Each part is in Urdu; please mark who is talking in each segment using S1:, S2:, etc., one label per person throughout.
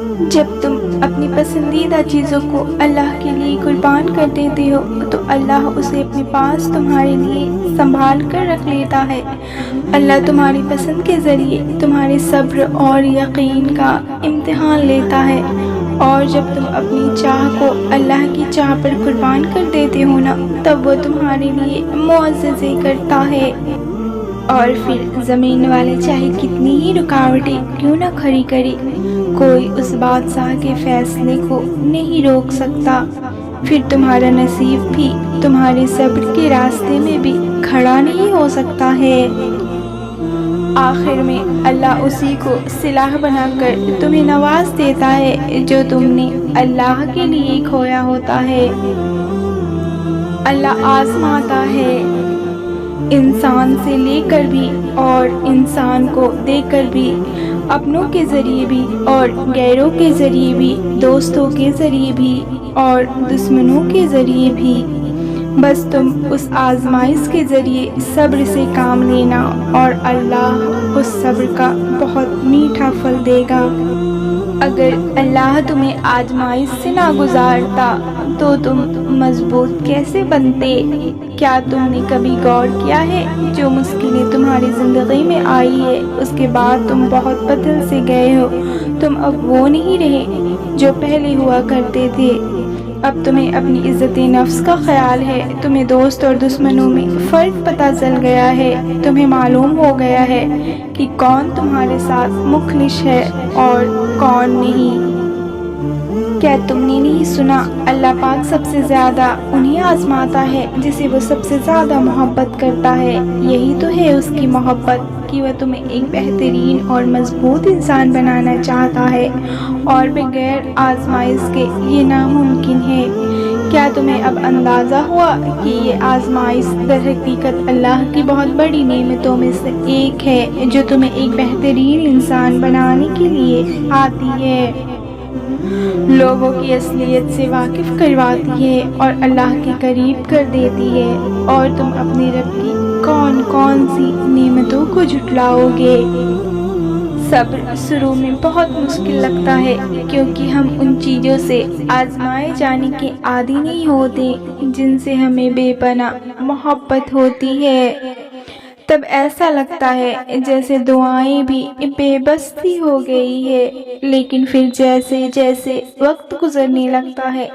S1: جب تم اپنی پسندیدہ چیزوں کو اللہ کے لیے قربان کر دیتے ہو تو اللہ اسے اپنے پاس تمہارے لیے سنبھال کر رکھ لیتا ہے۔ اللہ تمہاری پسند کے ذریعے تمہارے صبر اور یقین کا امتحان لیتا ہے، اور جب تم اپنی چاہ کو اللہ کی چاہ پر قربان کر دیتے ہو نا، تب وہ تمہارے لیے معجزے کرتا ہے۔ اور پھر زمین والے چاہے کتنی ہی رکاوٹیں کیوں نہ کھڑی کرے، کوئی اس بادشاہ کے فیصلے کو نہیں روک سکتا۔ پھر تمہارا نصیب بھی تمہارے صبر کے راستے میں بھی کھڑا نہیں ہو سکتا ہے۔ آخر میں اللہ اسی کو سلاح بنا کر تمہیں نواز دیتا ہے جو تم نے اللہ کے لیے کھویا ہوتا ہے۔ اللہ آزماتا ہے، انسان سے لے کر بھی اور انسان کو دے کر بھی، اپنوں کے ذریعے بھی اور غیروں کے ذریعے بھی، دوستوں کے ذریعے بھی اور دشمنوں کے ذریعے بھی۔ بس تم اس آزمائش کے ذریعے صبر سے کام لینا، اور اللہ اس صبر کا بہت میٹھا پھل دے گا۔ اگر اللہ تمہیں آزمائش سے نہ گزارتا تو تم مضبوط کیسے بنتے؟ کیا تم نے کبھی غور کیا ہے جو مشکلیں تمہاری زندگی میں آئی ہے اس کے بعد تم بہت بدل سے گئے ہو؟ تم اب وہ نہیں رہے جو پہلے ہوا کرتے تھے۔ اب تمہیں اپنی عزت نفس کا خیال ہے، تمہیں دوست اور دشمنوں میں فرق پتہ چل گیا ہے، تمہیں معلوم ہو گیا ہے کہ کون تمہارے ساتھ مخلص ہے اور کون نہیں۔ کیا تم نے نہیں سنا، اللہ پاک سب سے زیادہ انہیں آزماتا ہے جسے وہ سب سے زیادہ محبت کرتا ہے۔ یہی تو ہے اس کی محبت کہ وہ تمہیں ایک بہترین اور مضبوط انسان بنانا چاہتا ہے، اور بغیر آزمائش کے یہ ناممکن ہے۔ کیا تمہیں اب اندازہ ہوا کہ یہ آزمائش در حقیقت اللہ کی بہت بڑی نعمتوں میں سے ایک ہے جو تمہیں ایک بہترین انسان بنانے کے لیے آتی ہے، لوگوں کی اصلیت سے واقف کرواتی ہے اور اللہ کے قریب کر دیتی ہے، اور تم اپنے رب کی کون کون سی نعمتوں کو جھٹلاؤ گے؟ صبر شروع میں بہت مشکل لگتا ہے کیونکہ ہم ان چیزوں سے آزمائے جانے کے عادی نہیں ہوتے جن سے ہمیں بے پناہ محبت ہوتی ہے۔ تب ایسا لگتا ہے جیسے دعائیں بھی بے بس سی ہو گئی ہے، لیکن پھر جیسے جیسے وقت گزرنے لگتا ہے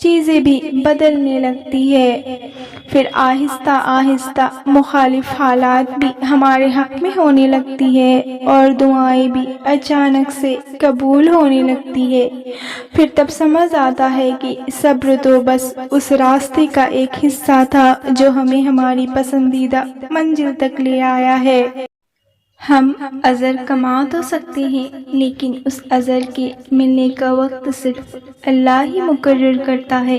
S1: چیزیں بھی بدلنے لگتی ہے، پھر آہستہ آہستہ مخالف حالات بھی ہمارے حق میں ہونے لگتی ہے اور دعائیں بھی اچانک سے قبول ہونے لگتی ہے۔ پھر تب سمجھ آتا ہے کہ صبر تو بس اس راستے کا ایک حصہ تھا جو ہمیں ہماری پسندیدہ منزل تک لے آیا ہے۔ ہم اجر کما تو سکتے ہیں، لیکن اس اجر کے ملنے کا وقت صرف اللہ ہی مقرر کرتا ہے۔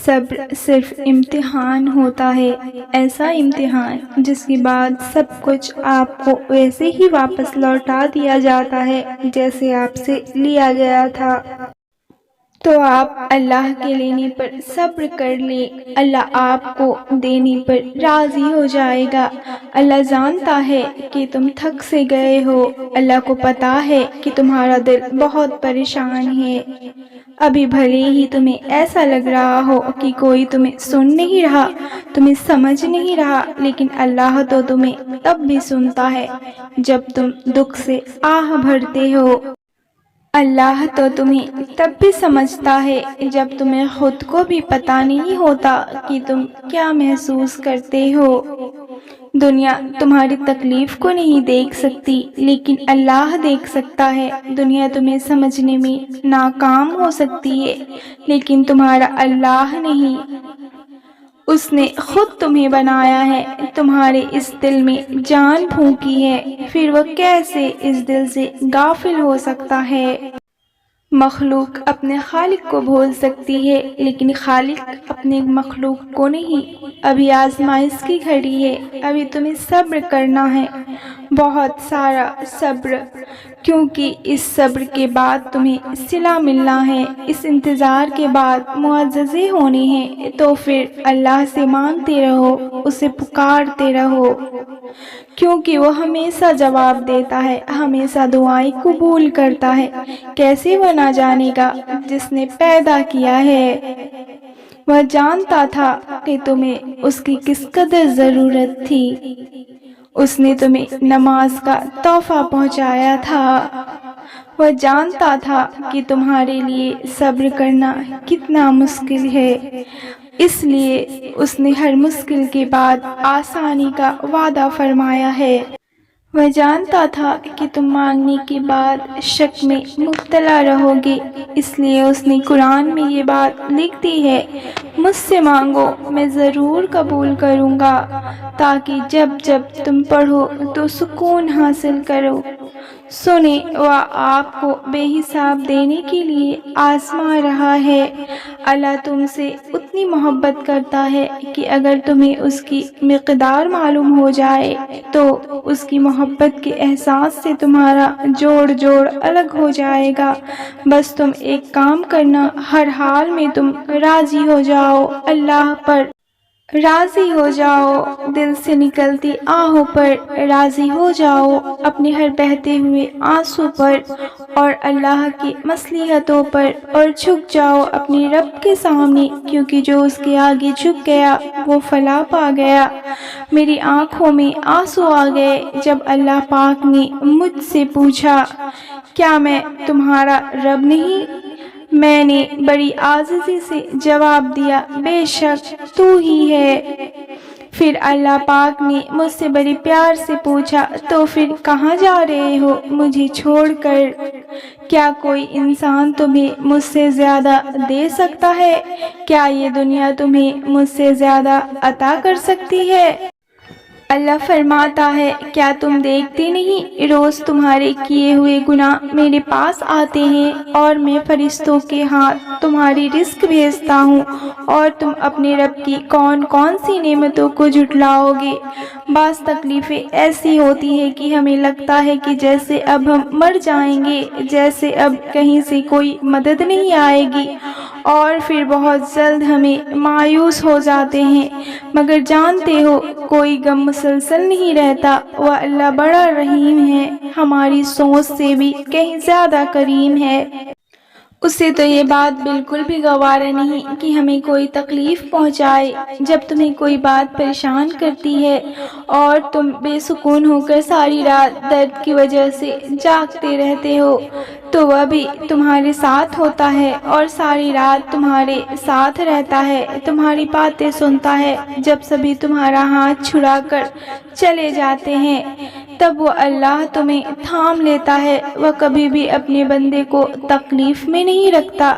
S1: صبر صرف امتحان ہوتا ہے، ایسا امتحان جس کے بعد سب کچھ آپ کو ویسے ہی واپس لوٹا دیا جاتا ہے جیسے آپ سے لیا گیا تھا۔ تو آپ اللہ کے لینے پر صبر کر لیں، اللہ آپ کو دینے پر راضی ہو جائے گا۔ اللہ جانتا ہے کہ تم تھک سے گئے ہو، اللہ کو پتا ہے کہ تمہارا دل بہت پریشان ہے۔ ابھی بھلے ہی تمہیں ایسا لگ رہا ہو کہ کوئی تمہیں سن نہیں رہا، تمہیں سمجھ نہیں رہا، لیکن اللہ تو تمہیں تب بھی سنتا ہے جب تم دکھ سے آہ بھرتے ہو۔ اللہ تو تمہیں تب بھی سمجھتا ہے جب تمہیں خود کو بھی پتہ نہیں ہوتا کہ تم کیا محسوس کرتے ہو۔ دنیا تمہاری تکلیف کو نہیں دیکھ سکتی، لیکن اللہ دیکھ سکتا ہے۔ دنیا تمہیں سمجھنے میں ناکام ہو سکتی ہے، لیکن تمہارا اللہ نہیں۔ اس نے خود تمہیں بنایا ہے، تمہارے اس دل میں جان پھونکی ہے، پھر وہ کیسے اس دل سے غافل ہو سکتا ہے؟ مخلوق اپنے خالق کو بھول سکتی ہے، لیکن خالق اپنے مخلوق کو نہیں۔ ابھی آزمائش کی گھڑی ہے، ابھی تمہیں صبر کرنا ہے، بہت سارا صبر، کیونکہ اس صبر کے بعد تمہیں صلہ ملنا ہے، اس انتظار کے بعد معجزے ہونے ہیں۔ تو پھر اللہ سے مانگتے رہو، اسے پکارتے رہو، کیونکہ وہ ہمیشہ جواب دیتا ہے، ہمیشہ دعائیں قبول کرتا ہے۔ کیسے وہ نہ جانے گا جس نے پیدا کیا ہے۔ وہ جانتا تھا کہ تمہیں اس کی کس قدر ضرورت تھی۔ اس نے تمہیں نماز کا تحفہ پہنچایا تھا۔ وہ جانتا تھا کہ تمہارے لیے صبر کرنا کتنا مشکل ہے، اس لیے اس نے ہر مشکل کے بعد آسانی کا وعدہ فرمایا ہے۔ وہ جانتا تھا کہ تم مانگنے کے بعد شک میں مبتلا رہو گے، اس لیے اس نے قرآن میں یہ بات لکھ دی ہے، مجھ سے مانگو میں ضرور قبول کروں گا، تاکہ جب جب تم پڑھو تو سکون حاصل کرو۔ سنیں وہ آپ کو بے حساب دینے کے لیے آزما رہا ہے۔ اللہ تم سے اتنی محبت کرتا ہے کہ اگر تمہیں اس کی مقدار معلوم ہو جائے تو اس کی محبت کے احساس سے تمہارا جوڑ الگ ہو جائے گا۔ بس تم ایک کام کرنا، ہر حال میں تم راضی ہو جاؤ، اللہ پر راضی ہو جاؤ، دل سے نکلتی آہوں پر راضی ہو جاؤ، اپنے ہر بہتے ہوئے آنسو پر اور اللہ کی مصلحتوں پر، اور جھک جاؤ اپنے رب کے سامنے، کیونکہ جو اس کے آگے جھک گیا وہ فلاح پا گیا۔ میری آنکھوں میں آنسو آ گئے جب اللہ پاک نے مجھ سے پوچھا، کیا میں تمہارا رب نہیں؟ میں نے بڑی عاجزی سے جواب دیا، بے شک تو ہی ہے۔ پھر اللہ پاک نے مجھ سے بڑے پیار سے پوچھا، تو پھر کہاں جا رہے ہو مجھے چھوڑ کر؟ کیا کوئی انسان تمہیں مجھ سے زیادہ دے سکتا ہے؟ کیا یہ دنیا تمہیں مجھ سے زیادہ عطا کر سکتی ہے؟ اللہ فرماتا ہے، کیا تم دیکھتے نہیں روز تمہارے کیے ہوئے گناہ میرے پاس آتے ہیں، اور میں فرشتوں کے ہاتھ تمہاری رزق بھیجتا ہوں، اور تم اپنے رب کی کون کون سی نعمتوں کو جھٹلاؤ گے۔ بعض تکلیفیں ایسی ہوتی ہیں کہ ہمیں لگتا ہے کہ جیسے اب ہم مر جائیں گے، جیسے اب کہیں سے کوئی مدد نہیں آئے گی، اور پھر بہت جلد ہمیں مایوس ہو جاتے ہیں، مگر جانتے ہو کوئی غم مسلسل نہیں رہتا، وہ اللہ بڑا رحیم ہے، ہماری سوچ سے بھی کہیں زیادہ کریم ہے۔ اسے تو یہ بات بالکل بھی گوارا نہیں کہ ہمیں کوئی تکلیف پہنچائے۔ جب تمہیں کوئی بات پریشان کرتی ہے اور تم بے سکون ہو کر ساری رات درد کی وجہ سے جاگتے رہتے ہو، تو وہ بھی تمہارے ساتھ ہوتا ہے اور ساری رات تمہارے ساتھ رہتا ہے، تمہاری باتیں سنتا ہے۔ جب سبھی تمہارا ہاتھ چھڑا کر چلے جاتے ہیں، تب وہ اللہ تمہیں تھام لیتا ہے، وہ کبھی بھی اپنے بندے کو تکلیف میں نہیں رکھتا۔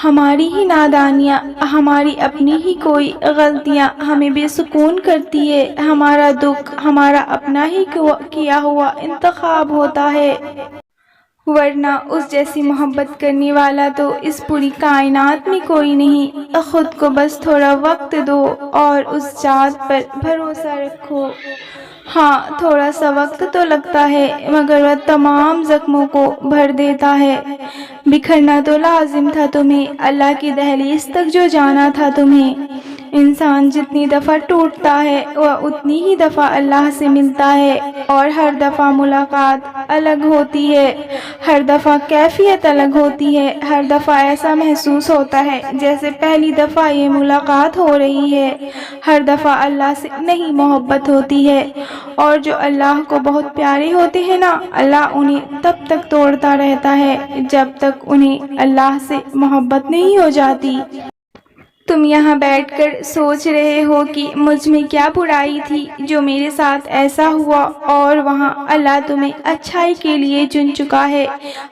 S1: ہماری ہی نادانیاں، ہماری اپنی ہی کوئی غلطیاں ہمیں بے سکون کرتی ہے، ہمارا دکھ ہمارا اپنا ہی کیا ہوا انتخاب ہوتا ہے، ورنہ اس جیسی محبت کرنے والا تو اس پوری کائنات میں کوئی نہیں۔ خود کو بس تھوڑا وقت دو اور اس ذات پر بھروسہ رکھو۔ ہاں، تھوڑا سا وقت تو لگتا ہے، مگر وہ تمام زخموں کو بھر دیتا ہے۔ بکھرنا تو لازم تھا تمہیں، اللہ کی دہلیز تک جو جانا تھا تمہیں۔ انسان جتنی دفعہ ٹوٹتا ہے وہ اتنی ہی دفعہ اللہ سے ملتا ہے، اور ہر دفعہ ملاقات الگ ہوتی ہے، ہر دفعہ کیفیت الگ ہوتی ہے، ہر دفعہ ایسا محسوس ہوتا ہے جیسے پہلی دفعہ یہ ملاقات ہو رہی ہے۔ ہر دفعہ اللہ سے نہیں محبت ہوتی ہے، اور جو اللہ کو بہت پیارے ہوتے ہیں نا، اللہ انہیں تب تک توڑتا رہتا ہے جب تک انہیں اللہ سے محبت نہیں ہو جاتی۔ تم یہاں بیٹھ کر سوچ رہے ہو کہ مجھ میں کیا برائی تھی جو میرے ساتھ ایسا ہوا، اور وہاں اللہ تمہیں اچھائی کے لیے چن چکا ہے۔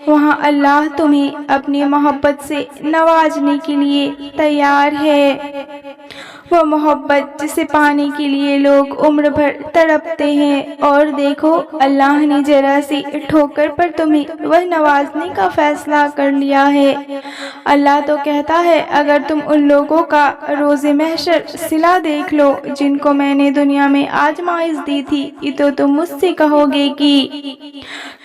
S1: وہاں اللہ تمہیں اپنی محبت سے نوازنے کے لیے تیار ہے، وہ محبت جسے پانے کے لیے لوگ عمر بھر تڑپتے ہیں۔ اور دیکھو، اللہ نے ذرا سی ٹھوکر پر تمہیں وہ نوازنے کا فیصلہ کر لیا ہے۔ اللہ تو کہتا ہے، اگر تم ان لوگوں کا روز محشر صلہ دیکھ لو جن کو میں نے دنیا میں آزمائش دی تھی، تو تم مجھ سے کہو گے کہ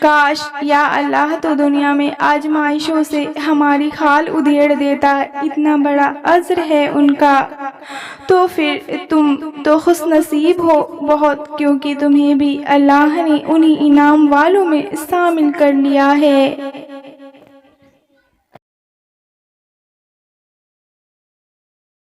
S1: کاش یا اللہ تو دنیا میں آزمائشوں سے ہماری کھال ادھیڑ دیتا، اتنا بڑا اجر ہے ان کا۔ تو پھر تم تو خوش نصیب ہو بہت، کیونکہ تمہیں بھی اللہ نے انہی انعام والوں میں شامل کر لیا ہے۔